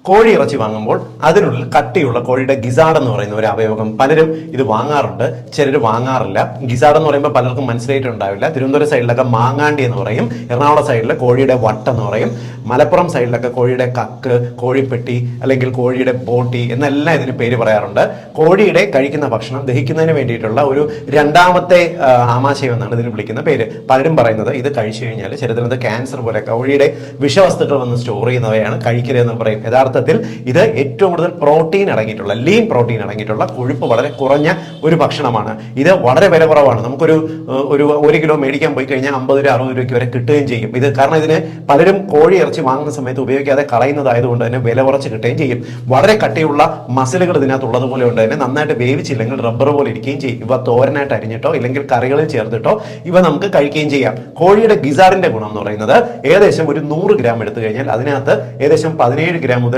കോഴി ഇറച്ചി വാങ്ങുമ്പോൾ അതിനുള്ളിൽ കട്ടിയുള്ള കോഴിയുടെ ഗിസാഡ് എന്ന് പറയുന്ന ഒരു അവയവം പലരും ഇത് വാങ്ങാറുണ്ട്, ചിലർ വാങ്ങാറില്ല. ഗിസാഡ് എന്ന് പറയുമ്പോൾ പലർക്കും മനസ്സിലായിട്ടുണ്ടാവില്ല. തിരുവനന്തപുരം സൈഡിലൊക്കെ മാങ്ങാണ്ടി എന്ന് പറയും, എറണാകുളം സൈഡിൽ കോഴിയുടെ വട്ടം എന്ന് പറയും, മലപ്പുറം സൈഡിലൊക്കെ കോഴിയുടെ കക്ക്, കോഴിപ്പെട്ടി അല്ലെങ്കിൽ കോഴിയുടെ ബോട്ടി എന്നെല്ലാം ഇതിന് പേര് പറയാറുണ്ട്. കോഴിയുടെ കഴിക്കുന്ന ഭക്ഷണം ദഹിക്കുന്നതിന് വേണ്ടിയിട്ടുള്ള ഒരു രണ്ടാമത്തെ ആമാശയം എന്നാണ് ഇതിന് വിളിക്കുന്ന പേര്. പലരും പറയുന്നത് ഇത് കഴിച്ചു കഴിഞ്ഞാൽ ശരീരത്തിനകത്ത് ക്യാൻസർ പോലെ കോഴിയുടെ വിഷവസ്തുക്കൾ വന്ന് സ്റ്റോർ ചെയ്യുന്നവയാണ് കഴിക്കരുതെന്ന് പറയും. യഥാർത്ഥത്തിൽ ഇത് ഏറ്റവും കൂടുതൽ പ്രോട്ടീൻ അടങ്ങിയിട്ടുള്ള, ലീൻ പ്രോട്ടീൻ അടങ്ങിയിട്ടുള്ള, കൊഴുപ്പ് വളരെ കുറഞ്ഞ ഒരു ഭക്ഷണമാണ്. ഇത് വളരെ വില കുറവാണ്. നമുക്കൊരു ഒരു കിലോ മേടിക്കാൻ പോയി കഴിഞ്ഞാൽ 50 രൂപ 60 രൂപയ്ക്ക് വരെ കിട്ടുകയും ചെയ്യും. ഇത് കാരണം ഇതിന് പലരും കോഴി ഇറച്ചി വാങ്ങുന്ന സമയത്ത് ഉപയോഗിക്കാതെ കളയുന്നതായതുകൊണ്ട് തന്നെ വില കുറച്ച് കിട്ടുകയും ചെയ്യും. വളരെ കട്ടിയുള്ള മസിലുകൾ ഇതിനകത്തുള്ളത് പോലെ ഉണ്ട്. തന്നെ നന്നായിട്ട് വേവിച്ചില്ലെങ്കിൽ റബ്ബർ പോലെ ഇരിക്കുകയും ചെയ്യും. ഇവ തോരനായിട്ട് അരിഞ്ഞിട്ടോ ഇല്ലെങ്കിൽ കറികളിൽ ചേർത്തിട്ടോ ഇവ നമുക്ക് കഴിക്കുകയും ചെയ്യാം. കോഴിയുടെ ഗിസാറിന്റെ ഗുണം എന്ന് പറയുന്നത് ഏകദേശം ഒരു 100 ഗ്രാം എടുത്തു കഴിഞ്ഞാൽ അതിനകത്ത് ഏകദേശം 17 ഗ്രാം മുതൽ